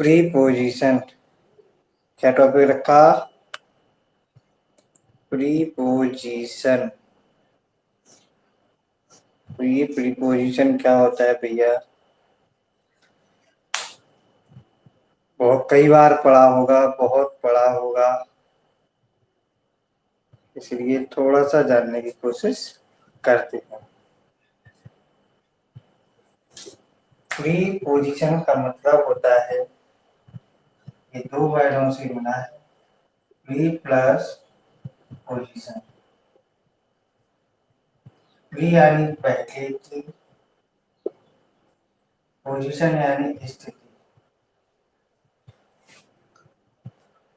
Preposition क्या topic रखा? Preposition. तो ये प्रीपोजिशन क्या होता है भैया? बहुत कई बार पढ़ा होगा, बहुत पढ़ा होगा, इसलिए थोड़ा सा जानने की कोशिश करते हैं। प्रीपोजिशन का मतलब होता है, ये दो वर्डों से बना है, प्री प्लस पोजिशन। प्री यानी पहले की, पोजिशन यानी स्थिति।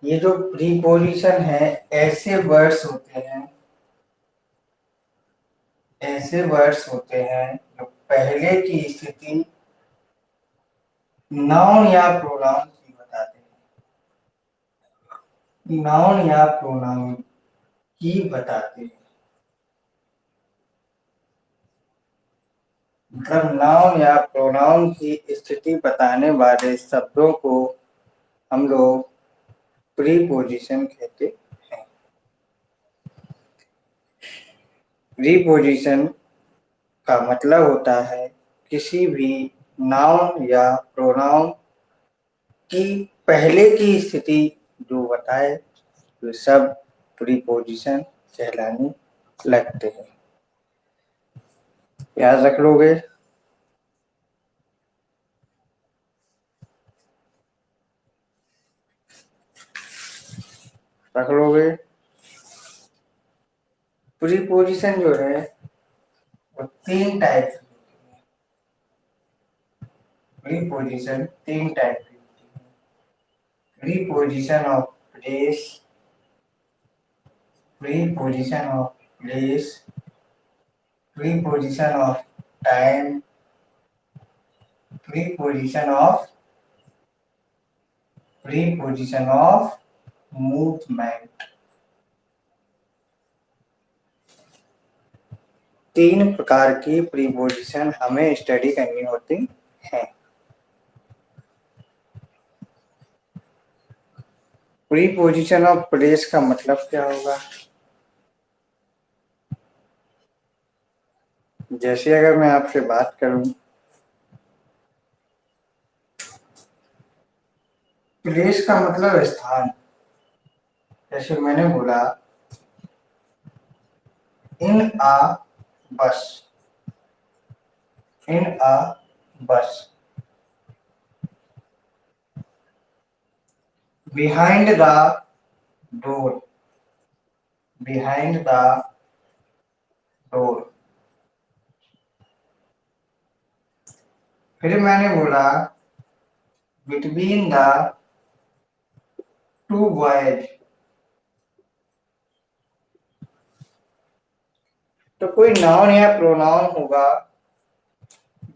ये जो प्रीपोजिशन है, ऐसे वर्ड्स होते हैं, ऐसे वर्ड्स होते हैं जो पहले की स्थिति नाउन या प्रोनाउन की बताते हैं। नाउन या प्रोनाउन की बताते हैं। मतलब नाउन या प्रोनाउन की स्थिति बताने वाले शब्दों को हम लोग प्रीपोजिशन कहते हैं। प्रीपोजिशन का मतलब होता है किसी भी नाउन या प्रोनाउन की पहले की स्थिति जो बताए, तो सब प्रीपोजिशन कहलाने लगते हैं। याद रख लोगे? रख लोगे? प्रीपोजिशन जो है वो तीन टाइप की होती है। प्रीपोजिशन तीन टाइप की होती है। Preposition of place, preposition of place, preposition of time, preposition of movement. तीन प्रकार की प्रीपोजिशन हमें स्टडी करनी होती है। प्रीपोजिशन ऑफ प्लेस का मतलब क्या होगा? जैसे अगर मैं आपसे बात करूं, प्लेस का मतलब स्थान। जैसे मैंने बोला इन आ बस, इन आ बस, behind the door, behind the door. फिर मैंने बोला बिटवीन द टू बॉयज। तो कोई नाउन या प्रोनाउन होगा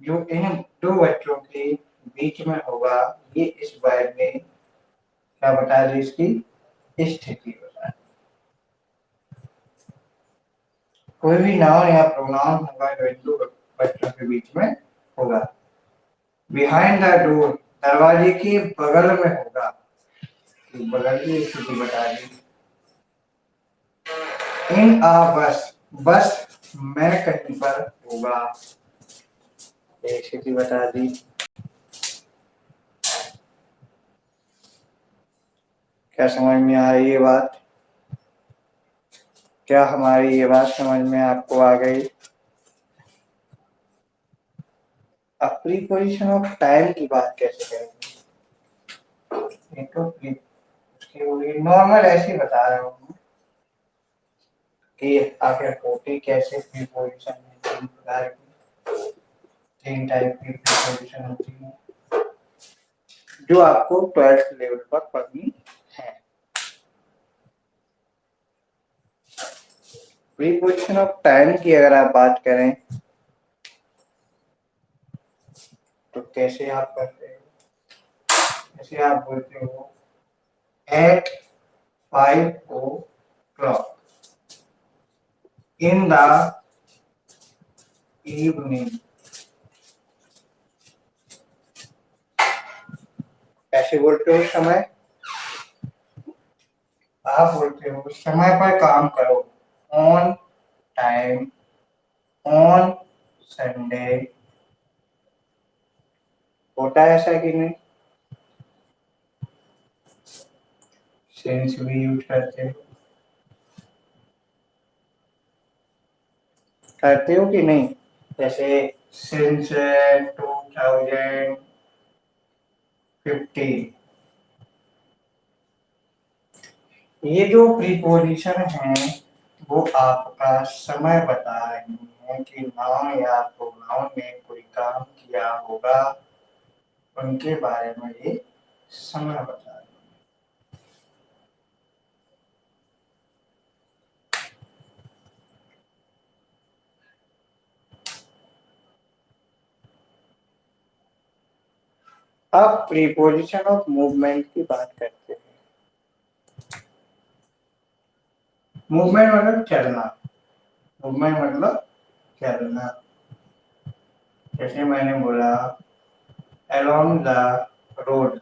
जो इन दो बच्चों के बीच में होगा, ये इस वर्ड में क्या बता रही, इसकी स्थिति बता। कोई भी नाउन या प्रोनाउन होगा जो इन दो बच्चों के बीच में होगा। बिहाइंड द डोर, दरवाजे के बगल में होगा, तो बगल की स्थिति बता दी। इन आ बस, बस में कहीं पर होगा, एक स्थिति बता दी। क्या समझ में आ रही है बात? क्या हमारी ये बात समझ में आपको आ गई? अब प्रीपोजिशन ऑफ टाइम की बात कैसे करेंगे? ये तो उसकी नॉर्मल ऐसे ही बता रहा हूँ कि आखिर होती कैसे प्रीपोजिशन है, तीन प्रकार की, तीन टाइप की प्रीपोजिशन होती है जो आपको 12th लेवल पर पढ़नी है। प्रीपोजिशन ऑफ टाइम की अगर आप बात करें तो कैसे आप करते हो? जैसे आप बोलते हो eight 5 o'clock in the evening, ऐसे ऐसे बोलते हो समय, आप बोलते हो समय पर काम करो, ऑन टाइम, ऑन संडे। होता है ऐसा कि नहीं? सिंस भी यूज करते हो कि नहीं? जैसे सिंस 2015, ये जो प्रीपोजिशन है वो आपका समय बता रही है कि नाउन या प्रोनाउन ने कोई काम किया होगा, उनके बारे में ये समय बता रही है। अब प्रीपोजिशन ऑफ मूवमेंट की बात करते हैं। मूवमेंट मतलब चलना, मूवमेंट मतलब चलना। जैसे मैंने बोला अलोंग द रोड,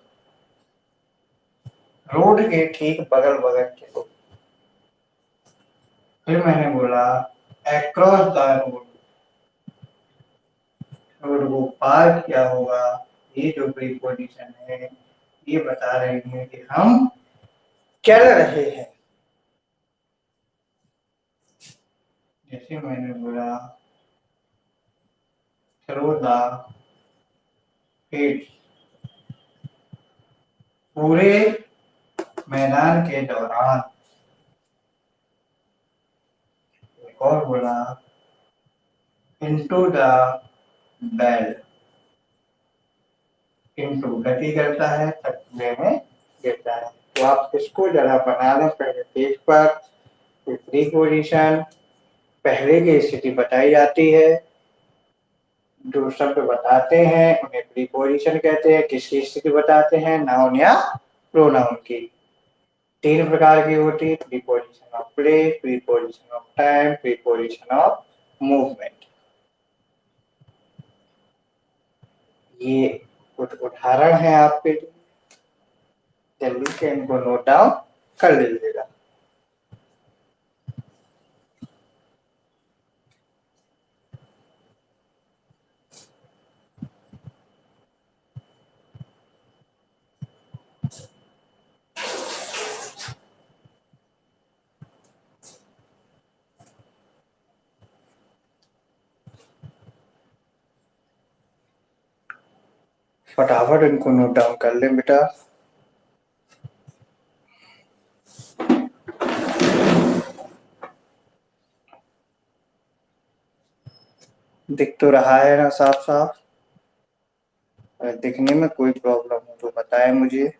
रोड के ठीक बगल बगल चलो। फिर मैंने बोला अक्रॉस द रोड, रोड को पार किया होगा। ये जो प्रीपोजिशन है ये बता रही है कि हम चल रहे हैं। जैसे मैंने बोला थ्रू द फील्ड, पूरे मैदान के दौरान। एक और बोला इनटू द बेल, इनटू गति करता है तब कुएं में गिरता है। तो आप इसको जरा बना लें पहले पेज पर। प्रीपोजिशन पहले की स्थिति बताई जाती है, जो शब्द बताते हैं उन्हें प्रीपोजिशन कहते हैं। किसकी स्थिति बताते हैं? नाउन या प्रोनाउन की। तीन प्रकार की होती है, preposition of place, preposition of time, preposition of movement. ये कुछ उदाहरण है आपके लिए, जल्दी से इनको नोट डाउन कर लीजिएगा। फटाफट इनको नोट डाउन कर लें बेटा। दिख तो रहा है ना साफ साफ? अगर दिखने में कोई प्रॉब्लम हो तो बताएं मुझे।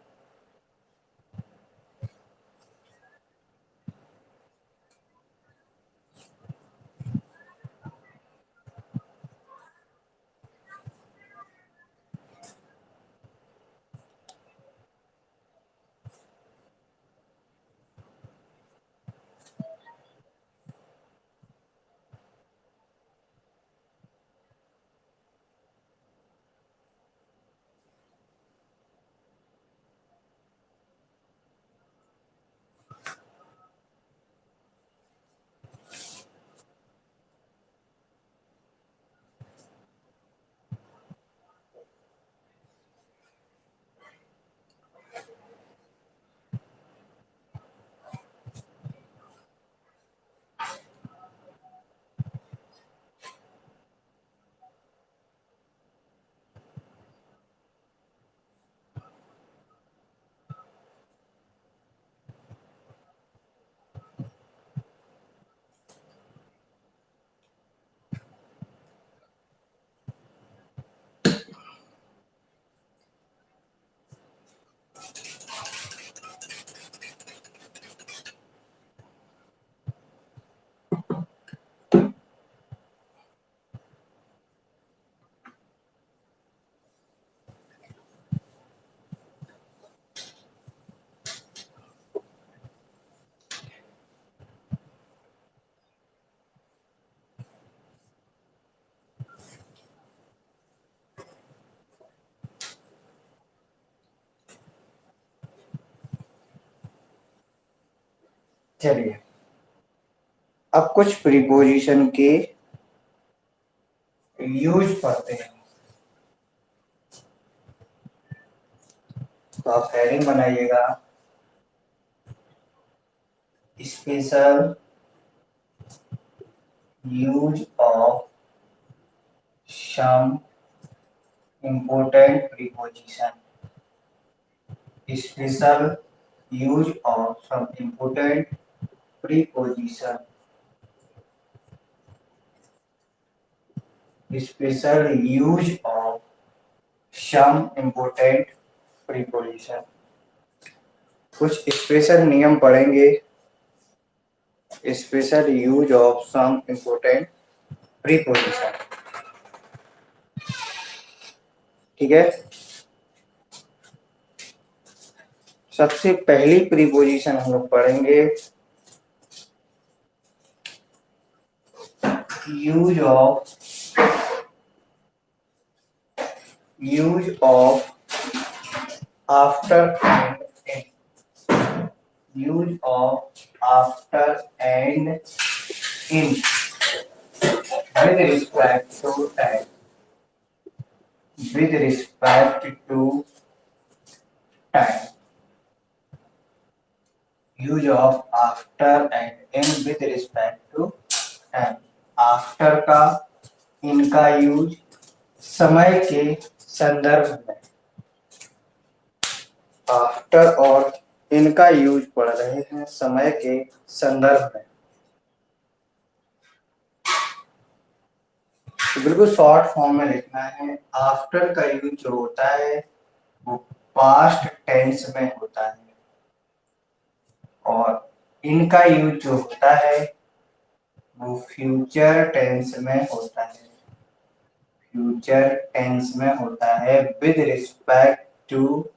चलिए अब कुछ प्रीपोजिशन के यूज पढ़ते हैं। तो आप हेडिंग बनाइएगा, special use of some important preposition. Special use of some important preposition. Special use of some important preposition. कुछ स्पेशल नियम पढ़ेंगे। Special use of some important preposition, ठीक है। सबसे पहली प्रीपोजिशन हम लोग पढ़ेंगे use of after and in. Use of after and in with respect to time. With respect to time. Use of after and in with respect to time. After का इनका use समय के संदर्भ में। आफ्टर और इनका यूज पढ़ रहे हैं समय के संदर्भ में। तो बिल्कुल शॉर्ट फॉर्म में लिखना है। आफ्टर का यूज जो होता है वो पास्ट टेंस में होता है और इनका यूज जो होता है वो फ्यूचर टेंस में होता है। फ्यूचर टेंस में होता है विद रिस्पेक्ट टू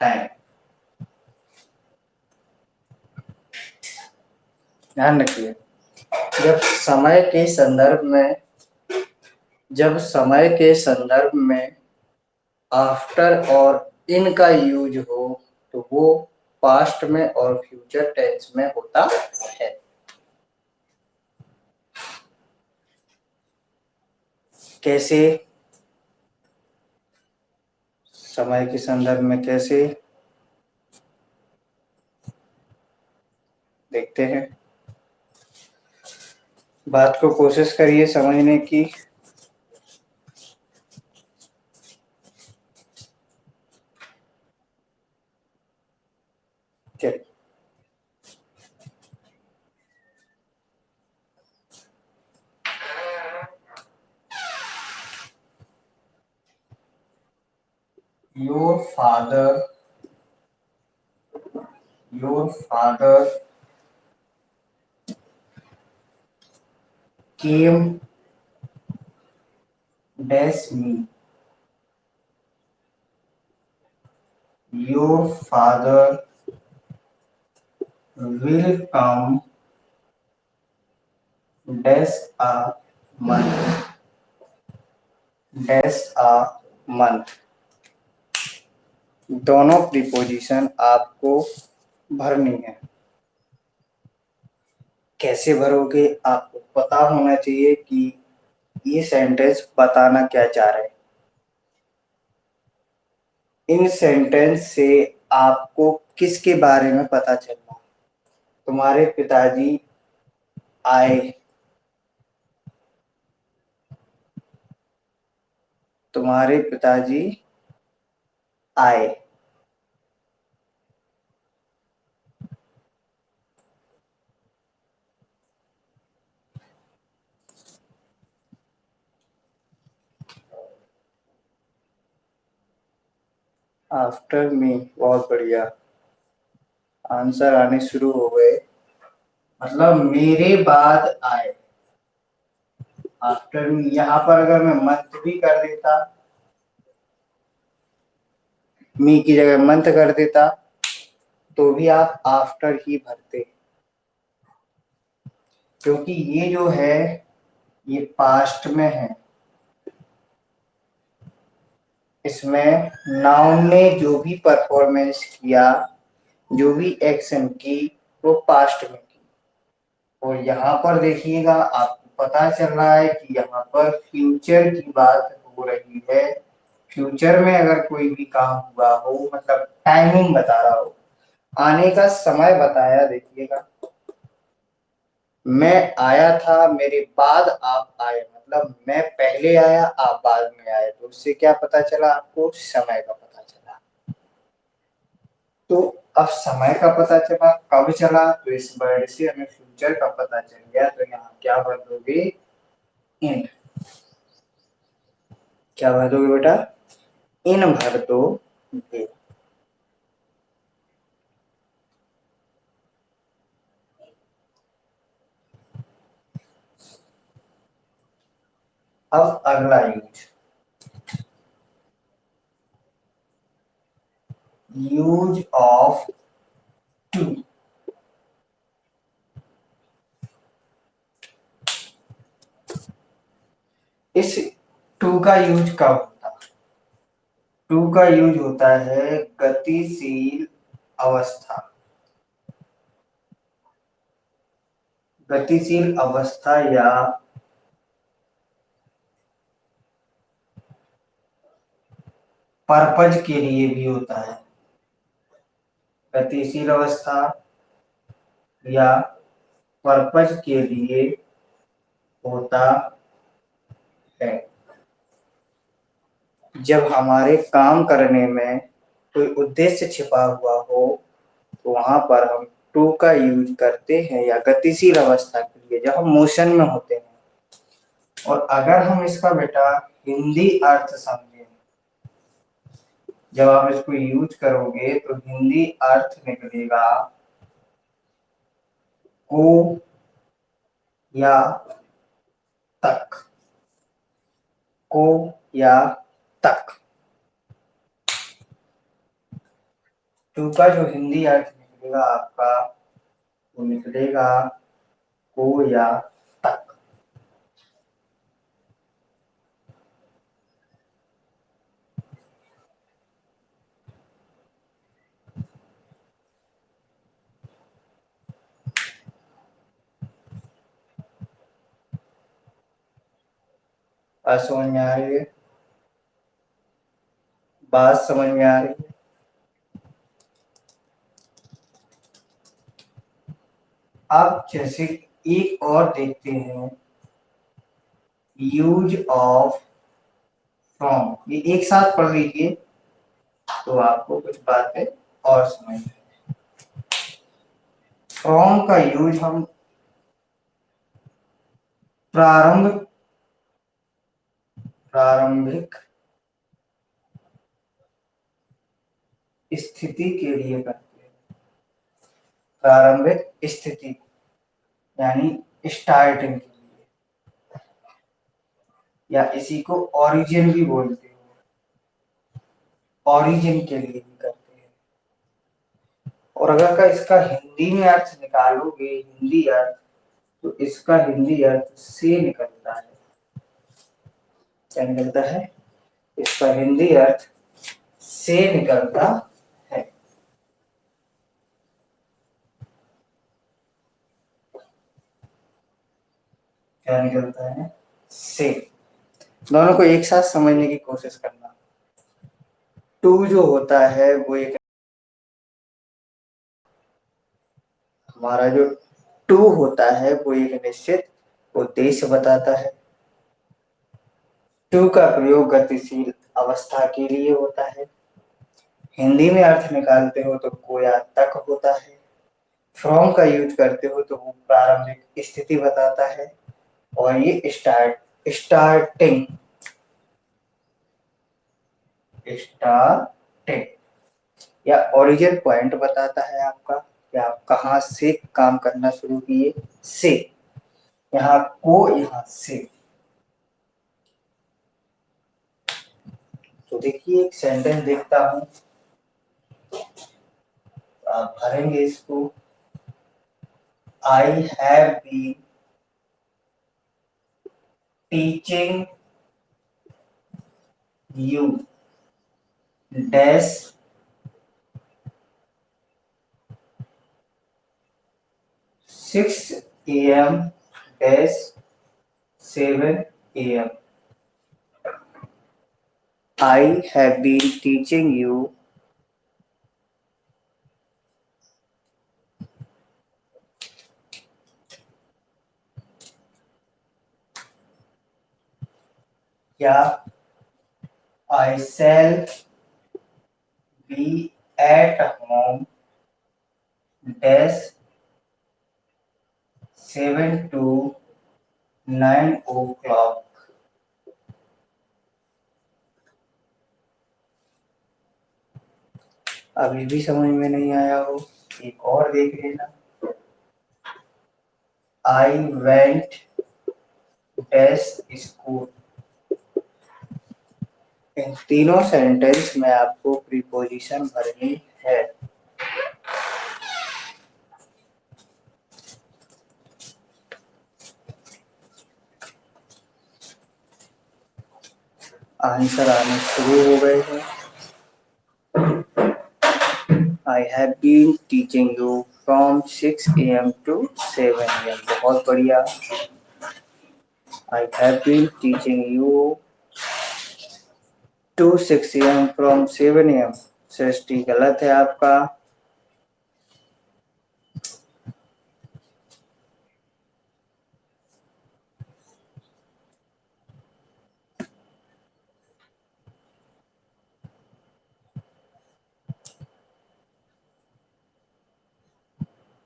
टाइम। ध्यान रखिए, जब समय के संदर्भ में आफ्टर और इन का यूज हो तो वो पास्ट में और फ्यूचर टेंस में होता है। कैसे? समय के संदर्भ में कैसे, देखते हैं। बात को कोशिश करिए समझने की। चलिए, your father came dash me. Your father will come dash a month. Dash a month। दोनों प्रीपोजिशन आपको भरनी है। कैसे भरोगे? आपको पता होना चाहिए कि ये सेंटेंस बताना क्या चाह रहे हैं। इन सेंटेंस से आपको किसके बारे में पता चलना? तुम्हारे पिताजी आए। तुम्हारे पिताजी आए। आफ्टर मी, बहुत बढ़िया, आंसर आने शुरू हो गए। मतलब मेरे बाद आए। आफ्टर मी, यहाँ पर अगर मैं मंथ भी कर देता, मी की जगह मंथ कर देता तो भी आप आफ्टर ही भरते, क्योंकि ये जो है ये पास्ट में है। इसमें नाउन ने जो भी परफॉर्मेंस किया, जो भी एक्शन की, वो पास्ट में की। और यहाँ पर देखिएगा आपको पता चल रहा है कि यहाँ पर फ्यूचर की बात हो रही है। फ्यूचर में अगर कोई भी काम हुआ हो, मतलब टाइमिंग बता रहा हो, आने का समय बताया। देखिएगा, मैं आया था, मेरे बाद आप आए, मतलब मैं पहले आया आप बाद में आए, तो उससे क्या पता चला आपको? समय का पता चला। तो अब समय का पता चला, कब चला? तो इस वर्ड से हमें फ्यूचर का पता चल गया। तो यहाँ क्या भर दोगे? इन। क्या भर दोगे बेटा? इन भर दोगे। अब अगला यूज ऑफ टू। इस टू का यूज कब होता है? टू का यूज होता है गतिशील अवस्था। गतिशील अवस्था या पर्पज के लिए भी होता है। गतिशील अवस्था या पर्पज के लिए होता है। जब हमारे काम करने में कोई उद्देश्य छिपा हुआ हो, तो वहां पर हम टू का यूज करते हैं, या गतिशील अवस्था के लिए जब हम मोशन में होते हैं। और अगर हम इसका बेटा हिंदी अर्थ समझें, जब आप इसको यूज करोगे तो हिंदी अर्थ निकलेगा को या तक। को या तक। टू का जो हिंदी अर्थ निकलेगा आपका, वो निकलेगा को या तक। बात समझ में आ रही है? बात समझ में आ रही है? अब जैसे एक और देखते हैं, यूज ऑफ फ्रॉम। ये एक साथ पढ़ लीजिए तो आपको कुछ बातें और समझ में। फ्रॉम का यूज हम प्रारंभिक स्थिति के लिए करते हैं। प्रारंभिक स्थिति यानी स्टार्टिंग के लिए, या इसी को ओरिजिन भी बोलते हैं। ओरिजिन के लिए भी करते हैं। और अगर का इसका हिंदी में अर्थ निकालोगे, हिंदी अर्थ, तो इसका हिंदी अर्थ से निकलता है। क्या निकलता है? इसका हिंदी अर्थ से निकलता है। क्या निकलता है? से। दोनों को एक साथ समझने की कोशिश करना। टू जो होता है वो एक, हमारा जो टू होता है वो एक निश्चित उद्देश्य बताता है। टू का प्रयोग गतिशील अवस्था के लिए होता है। हिंदी में अर्थ निकालते हो तो कोया तक होता है। फ्रॉम का यूज करते हो तो वो प्रारंभिक स्थिति बताता है। और ये स्टार्टिंग स्टार्टिंग या ओरिजिन पॉइंट बताता है आपका, कि आप कहाँ से काम करना शुरू किए। से, यहाँ को, यहाँ से। तो देखिए एक सेंटेंस देखता हूं, आप भरेंगे इसको। I have been teaching you dash 6 a.m. dash 7 a.m. I have been teaching you yeah, I shall be at home dash 7 to 9 o'clock. अभी भी समझ में नहीं आया हो, एक और देख लेना। I went dash school। इन तीनों सेंटेंस में आपको प्रीपोजिशन भरनी है। आंसर आने शुरू हो गए हैं। I have been teaching you from 6 a.m. to 7 a.m. बहुत बढ़िया। I have been teaching you to 6 a.m. from 7 a.m. सृष्टि गलत है आपका।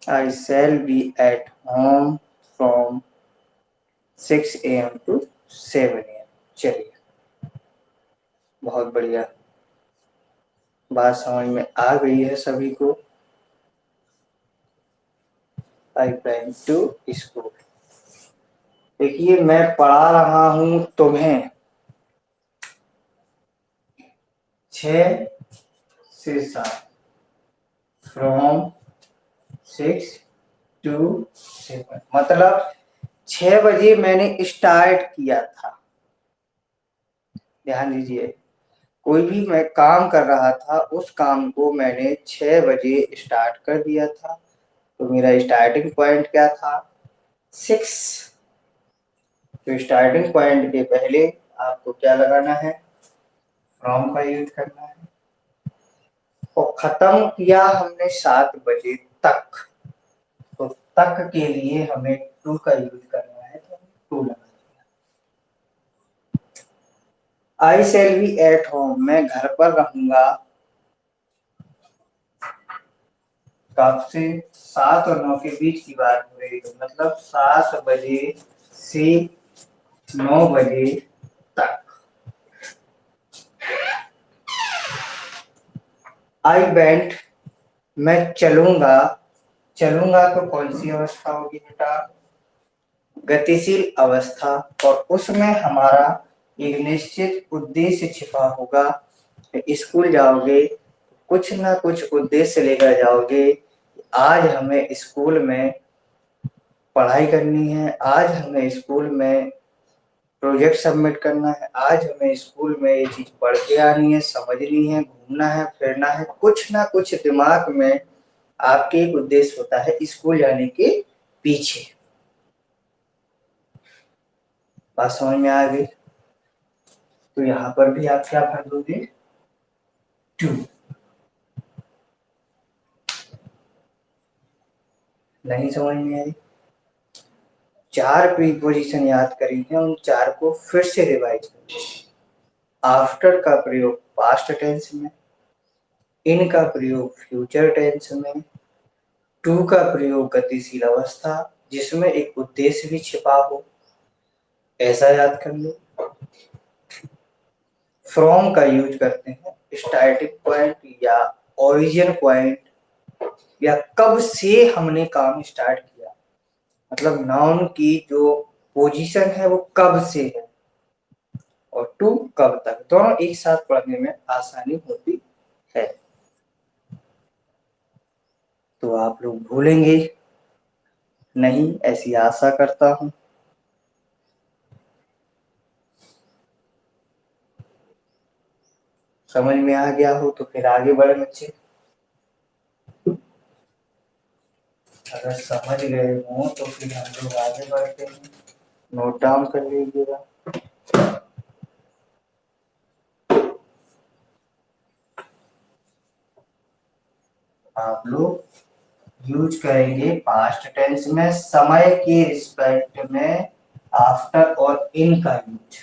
I shall be at home from 6 a.m. to 7 a.m. चलिए, बहुत बढ़िया, बात समझ में आ गई है सभी को। I went to school। देखिए, मैं पढ़ा रहा हूं तुम्हें 6 से 7, फ्रॉम 6 to 7, मतलब 6 बजे मैंने स्टार्ट किया था। ध्यान दीजिए, कोई भी मैं काम कर रहा था, उस काम को मैंने 6 बजे स्टार्ट कर दिया था, तो मेरा स्टार्टिंग पॉइंट क्या था? 6। तो स्टार्टिंग पॉइंट के पहले आपको क्या लगाना है? फ्रॉम का यूज करना है। और खत्म किया हमने 7 बजे तक, तो तक के लिए हमें टू का यूज करना है, तो टू लगा दिया। आई शैल बी एट होम, मैं घर पर रहूंगा कब से? 7 और 9 के बीच की बात हो रही है, मतलब 7 बजे से 9 बजे तक। आई वेंट, मैं चलूंगा। चलूंगा तो कौन सी अवस्था होगी बेटा? गतिशील अवस्था, और उसमें हमारा एक निश्चित उद्देश्य छिपा होगा। स्कूल जाओगे, कुछ ना कुछ उद्देश्य लेकर जाओगे। आज हमें स्कूल में पढ़ाई करनी है, आज हमें स्कूल में प्रोजेक्ट सबमिट करना है, आज हमें स्कूल में ये चीज पढ़ के आनी है, समझनी है, घूमना है, फिरना है। कुछ ना कुछ दिमाग में आपके एक उद्देश्य होता है स्कूल जाने के पीछे। बात समझ में आ गई? तो यहाँ पर भी आप क्या भर दोगे? टू। नहीं समझ में आई? 4 प्रीपोजिशन याद करी हैं, उन 4 को फिर से रिवाइज करें। आफ्टर का प्रयोग पास्ट टेंस में, इन का प्रयोग फ्यूचर टेंस में, टू का प्रयोग गतिशील अवस्था जिसमें एक उद्देश्य भी छिपा हो, ऐसा याद कर लो। फ्रॉम का यूज करते हैं स्टार्टिंग पॉइंट या ओरिजिन पॉइंट, या कब से हमने काम स्टार्ट किया, मतलब नाउन की जो पोजीशन है वो कब से है, और टू कब तक। दोनों एक साथ पढ़ने में आसानी होती है। तो आप लोग भूलेंगे नहीं, ऐसी आशा करता हूं। समझ में आ गया हो तो फिर आगे बढ़े बच्चे। अगर समझ गए हो तो फिर हम लोग आगे बढ़ते हैं। नोट डाउन कर लीजिएगा। आप लोग यूज करेंगे पास्ट टेंस में समय के रिस्पेक्ट में आफ्टर और इन का यूज।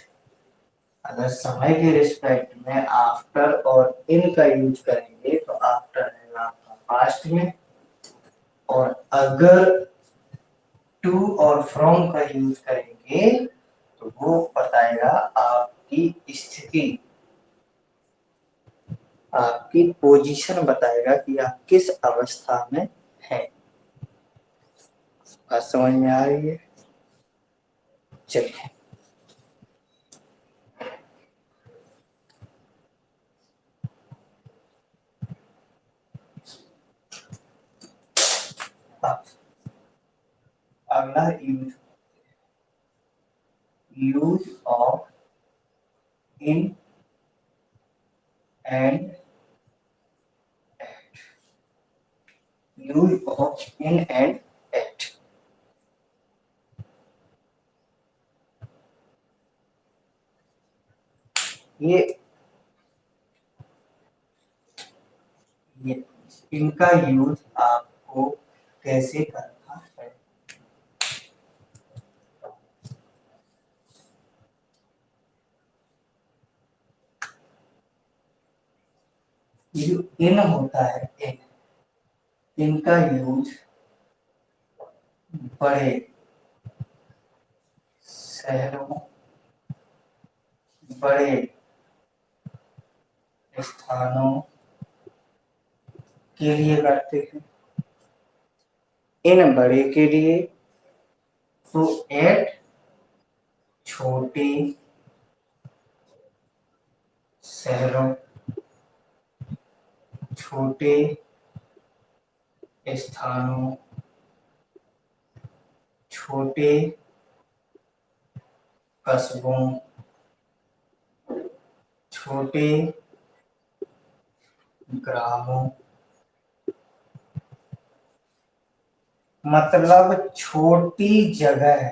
अगर समय के रिस्पेक्ट में आफ्टर और इन का यूज करेंगे तो आफ्टर रहेगा आपका पास्ट में, और अगर टू और फ्रॉम का यूज करेंगे तो वो बताएगा आपकी स्थिति, आपकी पोजीशन बताएगा कि आप किस अवस्था में हैं। बात समझ में आ रही है? चलिए अब अगला use, use of in and use of in and at. ये ये इनका यूज आपको कैसे करना है। ये जो इन होता है, इनका यूज बड़े शहरों, बड़े स्थानों के लिए करते हैं। इन बड़े के लिए तो एट छोटे शहरों, छोटे स्थानों, छोटे कस्बों, छोटे ग्रामों, मतलब छोटी जगह,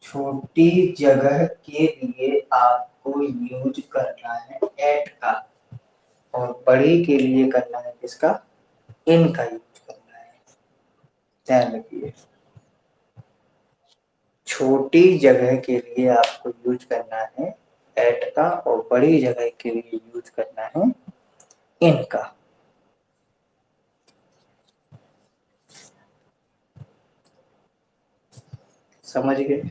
छोटी जगह के लिए आपको यूज करना है एट का, और बड़ी के लिए करना है किसका, इन का यूज करना है। ध्यान रखिए, छोटी जगह के लिए आपको यूज करना है एट का, और बड़ी जगह के लिए यूज करना है इन का। समझ गए?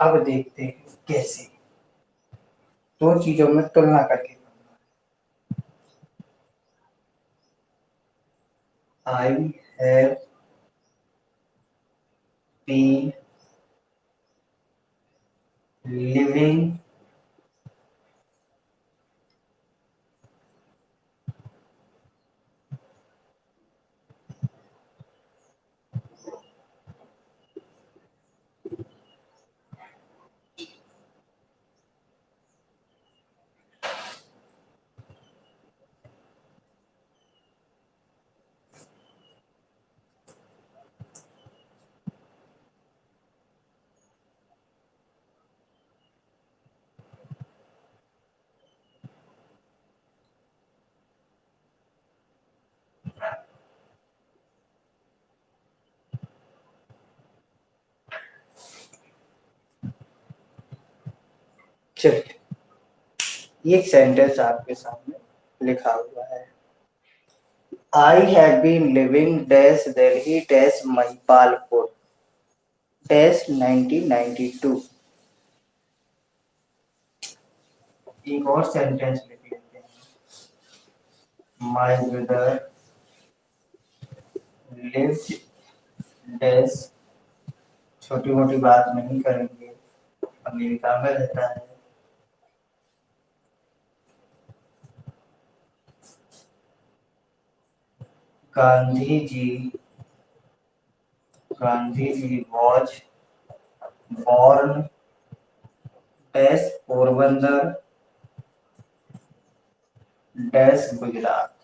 अब देखते हैं कैसे दो चीजों में तुलना करके। आई हैव बीन लिविंग चलिए, ये सेंटेंस आपके सामने लिखा हुआ है। I have been living dash Delhi dash Mahipalpur dash 1992। एक और सेंटेंस लिख लेते हैं। माय ब्रदर लिव्ड डैश, छोटी मोटी बात नहीं करेंगे, अमेरिका में रहता है। Gandhi ji, Gandhi ji was born dash Porbandar dash Gujarat,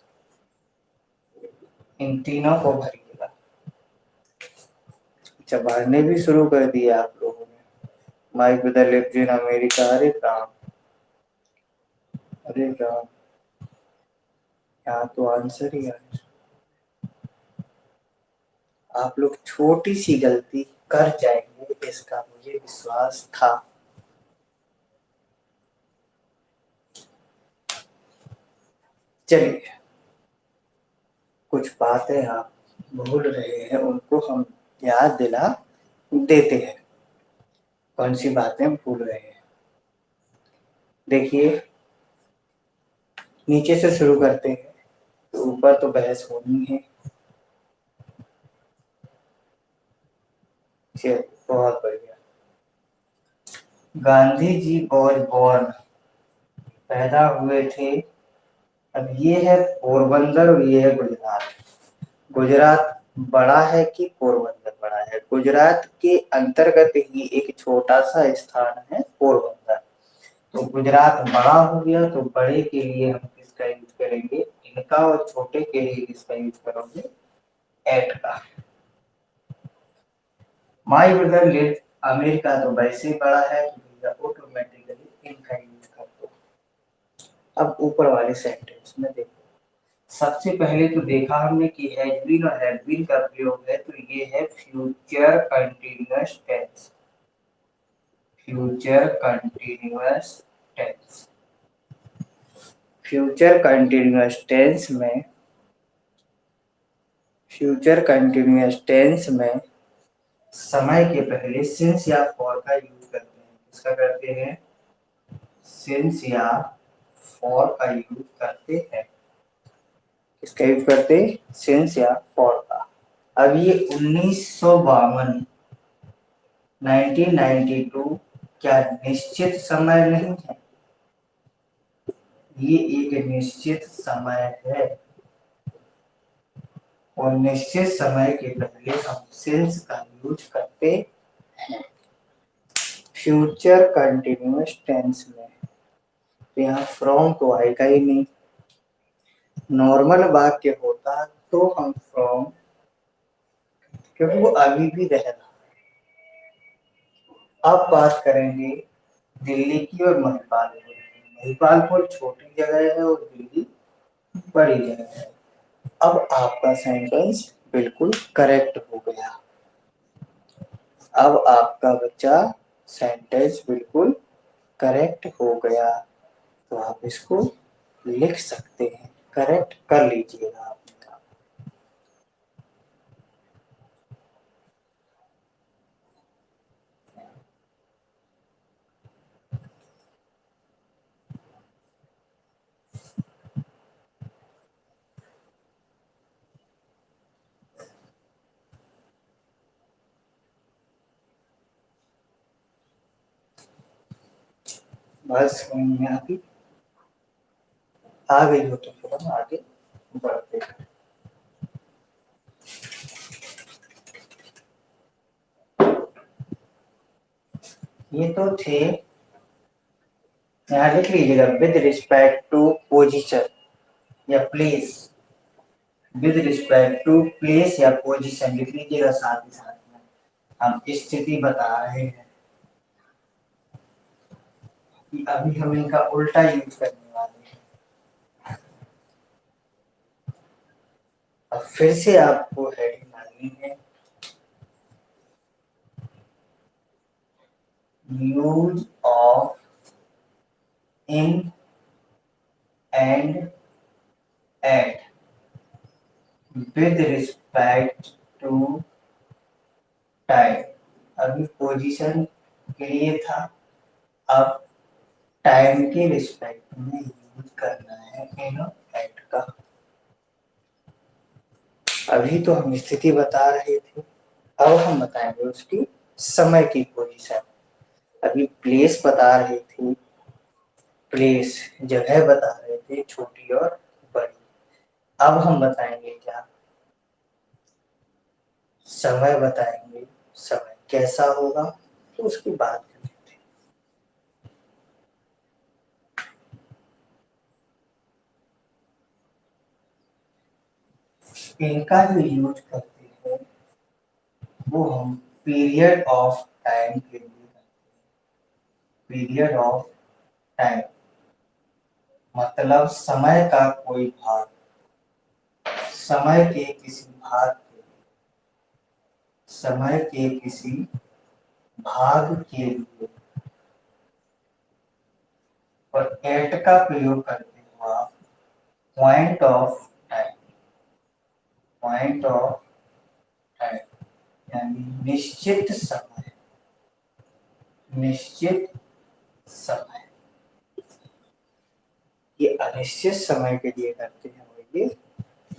इन तीनों को भरिएगा। अच्छा, भरने भी शुरू कर दिया आप लोगों ने। Mike with the left in America, अरे राम, अरे राम, यहाँ तो आंसर ही आंसर। आप लोग छोटी सी गलती कर जाएंगे, इसका मुझे विश्वास था। चलिए, कुछ बातें आप भूल रहे हैं, उनको हम याद दिला देते हैं। कौन सी बातें भूल रहे हैं? देखिए, नीचे से शुरू करते हैं। तो ऊपर तो बहस होनी है। चलिए, बहुत बढ़िया। गांधी जी वॉज बॉर्न, पैदा हुए थे। अब ये है पोरबंदर और ये है गुजरात। गुजरात बड़ा है कि पोरबंदर बड़ा है? गुजरात के अंतर्गत ही एक छोटा सा स्थान है पोरबंदर। तो गुजरात बड़ा हो गया, तो बड़े के लिए हम किसका यूज करेंगे? इनका। और छोटे के लिए किसका यूज करोगे? एट का। माई ब्रदर लिव, अमेरिका तो वैसे ही बड़ा है, तो ऑटोमेटिकली इनका यूज कर दो। अब ऊपर वाले सेंटेंस में देखो, सबसे पहले तो देखा हमने कि हैज बीन और हैव बीन का प्रयोग है, तो ये है future continuous tense. Future continuous tense. Future continuous tense में, फ्यूचर कंटीन्यूअस टेंस में समय के पहले सिंस या फॉर का यूज करते हैं। किसका करते हैं? सिंस या फॉर का यूज करते हैं। किसका यूज करते? सिंस या फॉर का। अब ये 1952, 1992 क्या निश्चित समय नहीं है? ये एक निश्चित समय है, और निश्चित समय के पहले हम सिंस का यूज करते हैं। फ्यूचर कंटिन्यूअस टेंस में तो यहाँ फ्रॉम तो आएगा ही नहीं। नॉर्मल वाक्य होता तो हम फ्रॉम, क्योंकि वो अभी भी रह रहा। अब बात करेंगे दिल्ली की और महिपालपुर की। महिपालपुर छोटी जगह है और दिल्ली बड़ी जगह है। अब आपका सेंटेंस बिल्कुल करेक्ट हो गया। अब आपका बच्चा सेंटेंस बिल्कुल करेक्ट हो गया, तो आप इसको लिख सकते हैं। करेक्ट कर लीजिएगा आपने काम। बस यहाँ की आ गई हो तो फिर हम आगे बढ़ते हैं। ये तो थे, यहाँ लिख लीजिएगा विद रिस्पेक्ट टू पोजीशन या place. With respect to place या पोजीशन लिख लीजिएगा साथ ही साथ में। हम स्थिति बता रहे हैं कि अभी हम इनका उल्टा यूज करने वाले हैं। अब फिर से आपको हेडिंग डालनी है, use of in and at with respect to time. अभी पोजीशन के लिए था, अब टाइम के रिस्पेक्ट में यूज करना है इन और एट का। अभी तो हम स्थिति बता रहे थे, अब हम बताएंगे उसकी समय की पोजीशन। अभी प्लेस बता रहे थे, प्लेस जगह बता रहे थे छोटी और बड़ी। अब हम बताएंगे क्या? समय बताएंगे। समय कैसा होगा तो उसकी बात करेंगे। इनका जो यूज करते हैं वो हम पीरियड ऑफ टाइम के लिए करते हैं। पीरियड ऑफ टाइम मतलब समय का कोई भाग, समय के किसी भाग के, समय के किसी भाग के लिए। और एट का प्रयोग करते हो आप point of time, point of time यानी निश्चित समय, निश्चित समय। ये अनिश्चित समय के लिए करते हैं और ये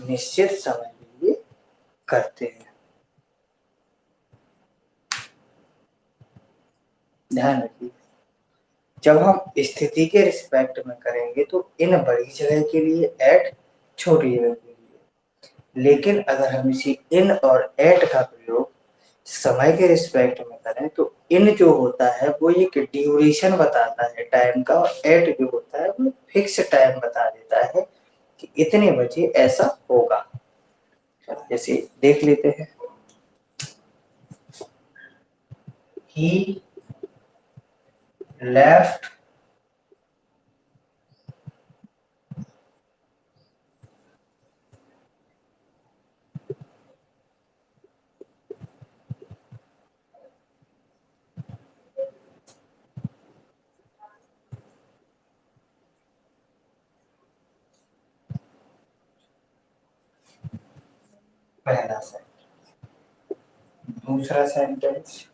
निश्चित समय के लिए करते हैं। ध्यान रखिए, जब हम स्थिति के रिस्पेक्ट में करेंगे तो इन बड़ी जगह के लिए, एट छोटी जगह के लिए। लेकिन अगर हम इसी इन और एट का प्रयोग समय के रिस्पेक्ट में करें तो इन जो होता है वो एक ड्यूरेशन बताता है टाइम का, और एट जो होता है वो फिक्स टाइम बता देता है कि इतने बजे ऐसा होगा। जैसे देख लेते हैं, ही लेफ्ट पहला सेंटेंस। दूसरा सेंटेंस,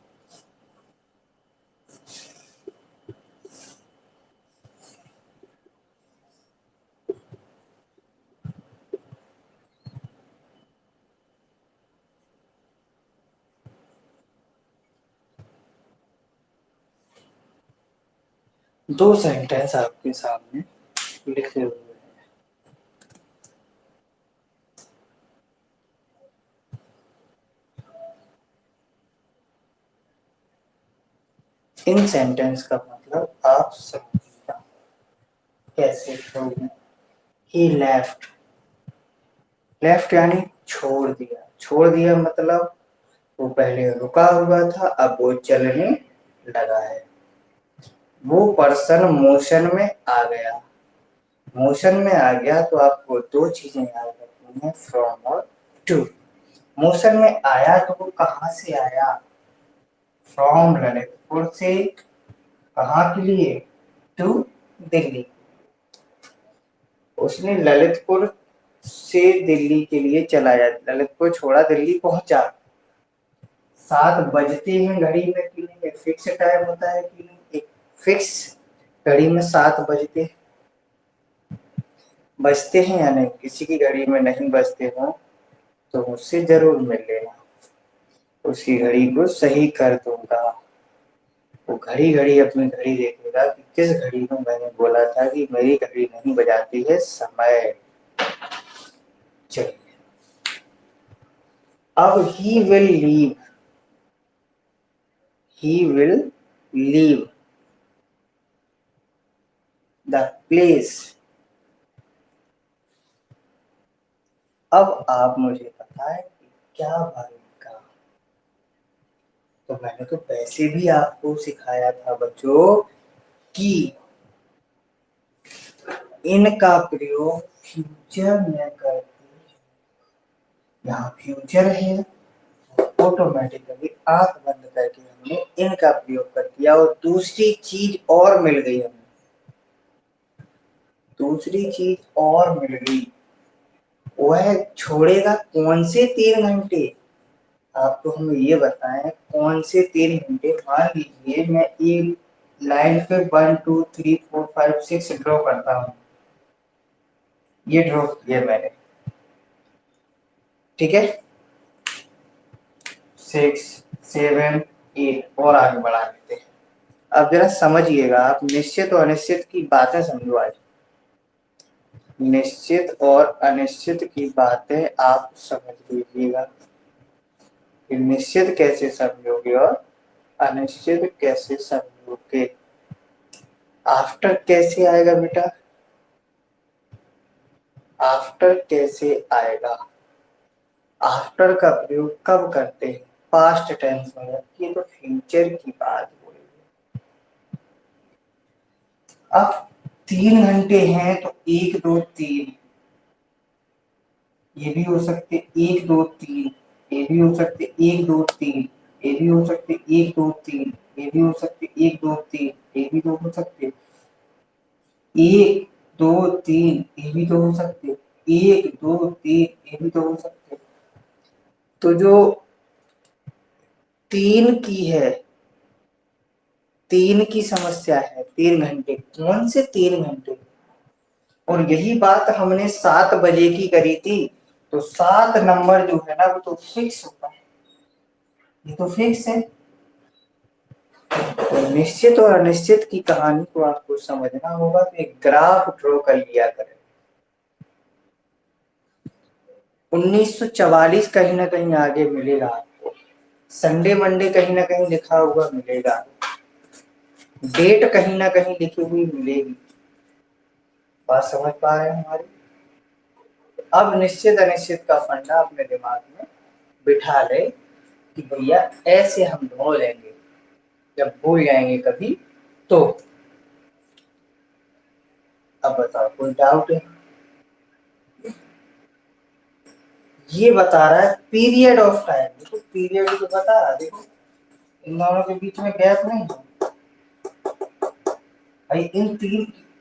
दो सेंटेंस आपके सामने लिखे हुए हैं। इन सेंटेंस का मतलब आप समझिएगा कैसे करोगे। ही लेफ्ट, लेफ्ट यानी छोड़ दिया, छोड़ दिया मतलब वो पहले रुका हुआ था अब वो चलने लगा है। वो पर्सन मोशन में आ गया, मोशन में आ गया तो आपको दो चीजें याद रखनी है, फ्रॉम और टू। मोशन में आया तो वो कहाँ से आया, फ्रॉम ललितपुर से, कहाँ के लिए, टू दिल्ली। उसने ललितपुर से दिल्ली के लिए चलाया, ललितपुर छोड़ा दिल्ली पहुंचा। 7 बजते हैं घड़ी में कि नहीं, एक फिक्स टाइम होता है कि नहीं, एक फिक्स घड़ी में 7 बजते बजते हैं या नहीं। किसी की घड़ी में नहीं बजते हो तो मुझसे जरूर मिल लेना, उसकी घड़ी को सही कर दूंगा। वो घड़ी घड़ी अपनी घड़ी देखेगा कि किस घड़ी में मैंने बोला था कि मेरी घड़ी नहीं बजाती है समय। चलिए, अब he will leave, he will leave the place। अब आप मुझे बताएं कि क्या बनेगा। तो मैंने तो वैसे भी आपको सिखाया था बच्चों कि इनका प्रयोग फ्यूचर में करते, यहाँ फ्यूचर है, ऑटोमेटिकली आंख बंद करके हमने इनका प्रयोग कर दिया और दूसरी चीज और मिल गई हमें, दूसरी चीज और मिल गई। वह छोड़ेगा कौन से 3 घंटे, आपको हमें ये बताएं कौन से 3 घंटे। मान लीजिए मैं एक लाइन पे 1 2 3 4 5 6 ड्रॉ करता हूँ, ये ड्रॉ किया मैंने, ठीक है, 6 7 8 और आगे बढ़ा लेते हैं। अब जरा समझिएगा, आप निश्चित और अनिश्चित की बातें समझो आज, निश्चित और अनिश्चित की बातें आप समझ लीजिएगा कि निश्चित कैसे समझोगे और अनिश्चित कैसे समझोगे। आफ्टर कैसे आएगा बेटा, आफ्टर कैसे आएगा, आफ्टर का प्रयोग कब करते हैं? पास्ट टेंस में, जबकि ये तो फ्यूचर की बात हो रही है। अब 3 घंटे हैं तो 1 2 3, ये भी हो सकते 1 2 3, ये भी हो सकते 1 2 3, ये भी हो सकते 1 2 3, ये भी हो सकते 1 2 3, ये भी तो हो सकते 1 2 3, ये भी तो हो सकते 1 2 3, ये भी तो हो सकते। तो जो 3 की है, 3 की समस्या है, 3 घंटे, कौन से 3 घंटे? और यही बात हमने 7 बजे की करी थी। तो 7 नंबर जो है ना वो तो फिक्स होता है, ये तो फिक्स है। तो निश्चित और अनिश्चित की कहानी को आपको समझना होगा तो एक ग्राफ ड्रॉ कर लिया करें। 1944 कहीं ना कहीं आगे मिलेगा आपको, संडे मंडे कहीं ना कहीं लिखा हुआ मिलेगा, डेट कहीं ना कहीं लिखी हुई मिलेगी। बात समझ पा रहे हैं हमारी? अब निश्चित अनिश्चित का फंडा अपने दिमाग में बिठा ले कि भैया ऐसे हम ढूंढ लेंगे, जब भूल जाएंगे कभी तो। अब बताओ कोई डाउट है? ये बता रहा है पीरियड ऑफ टाइम, देखो पीरियड तो बता रहा है, देखो इन दोनों के बीच में गैप नहीं है भाई।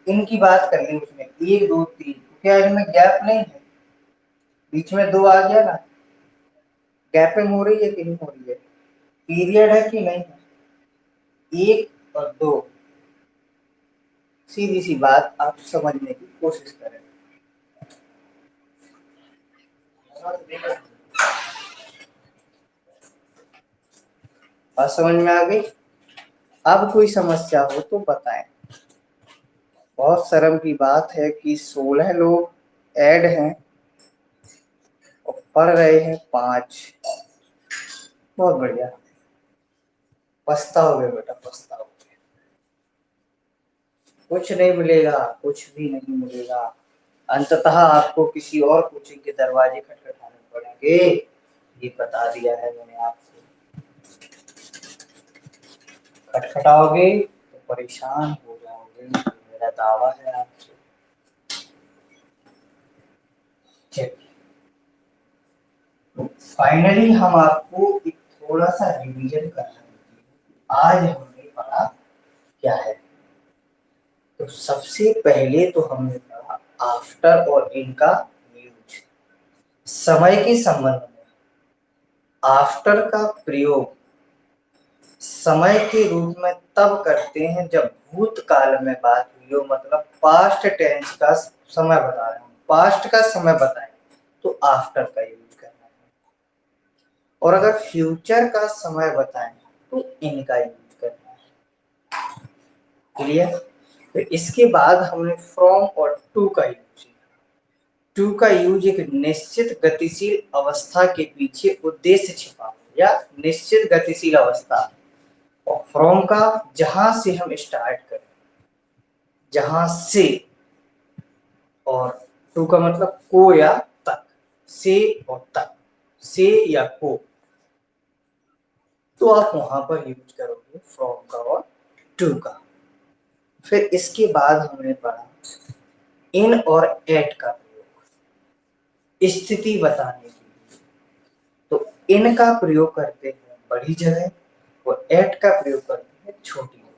इनकी बात कर ली उसने, 1 2 3, क्या इनमें गैप नहीं है? बीच में 2 आ गया ना, गैपिंग हो रही है कि नहीं हो रही है? पीरियड है कि नहीं है? 1 और 2, सीधी सी बात, आप समझने की कोशिश करें। बात समझ में आ गई? अब कोई समस्या हो तो बताएं। बहुत शर्म की बात है कि 16 लोग ऐड हैं और पढ़ रहे हैं 5। बहुत बढ़िया, पछताओगे बेटा, पछताओगे। कुछ नहीं मिलेगा, कुछ भी नहीं मिलेगा। अंततः आपको किसी और कोचिंग के दरवाजे खटखटाने पड़ेंगे, ये बता दिया है मैंने आपको। खटखटाओगे तो परेशान हो जाओगे, मेरा दावा है आपसे। चलिए, तो फाइनली हम आपको एक थोड़ा सा रिवीजन करना है। आज हमने पढ़ा क्या है? तो सबसे पहले तो हमने पढ़ा आफ्टर और इनका यूज। समय के संबंध में आफ्टर का प्रयोग समय के रूप में तब करते हैं जब भूतकाल में बात हुई हो, मतलब पास्ट टेंस का समय बता रहे हैं, पास्ट का समय बताएं तो आफ्टर का यूज करना है, और अगर फ्यूचर का समय बताएं तो इनका यूज करना है। क्लियर? तो इसके बाद हमने फ्रॉम और टू का यूज किया। टू का यूज एक निश्चित गतिशील अवस्था के पीछे उद्देश्य छिपा हो, या निश्चित गतिशील अवस्था। और फ्रॉम का जहां से हम स्टार्ट करें, जहां से। और टू का मतलब को या तक, से और तक, से या को, तो आप वहां पर यूज करोगे फ्रॉम का और टू का। फिर इसके बाद हमने पढ़ा इन और एट का प्रयोग स्थिति बताने के लिए। तो इन का प्रयोग करते हैं बड़ी जगह और एट का प्रयोग करते हैं छोटी जगह।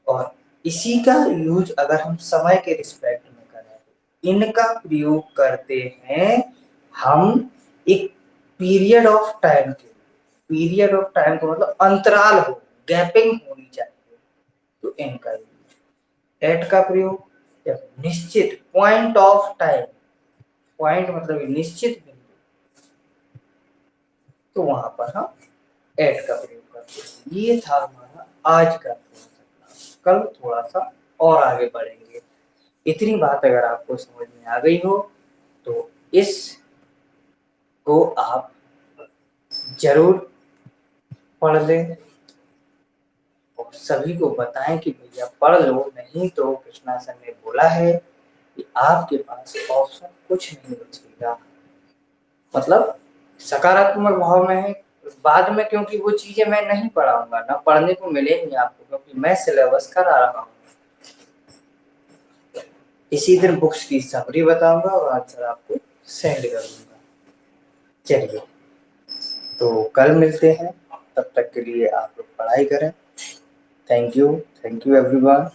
और इसी का यूज अगर हम समय के रिस्पेक्ट में करें तो इनका प्रयोग करते हैं हम एक पीरियड ऑफ टाइम के। पीरियड ऑफ टाइम का मतलब अंतराल हो, गैपिंग होनी चाहिए, तो इनका यूज। एट का प्रयोग जब निश्चित पॉइंट ऑफ टाइम, पॉइंट मतलब निश्चित बिंदु, तो वहां पर हम एट का प्रयोग करते हैं। ये था हमारा आज का क्लास। कल थोड़ा सा और आगे बढ़ेंगे। इतनी बात अगर आपको समझ में आ गई हो तो इस को आप जरूर पढ़ लें और सभी को बताएं कि भैया पढ़ लो, नहीं तो कृष्णा सर ने बोला है कि आपके पास ऑप्शन कुछ नहीं बचेगा। मतलब सकारात्मक भाव में है बाद में, क्योंकि वो चीजें मैं नहीं पढ़ाऊंगा, ना पढ़ने को मिलेंगी आपको, क्योंकि मैं सिलेबस करा रहा हूँ। इसी दिन बुक्स की समरी बताऊंगा और आंसर आपको सेंड कर दूंगा। चलिए, तो कल मिलते हैं, तब तक के लिए आप लोग पढ़ाई करें। Thank you everyone.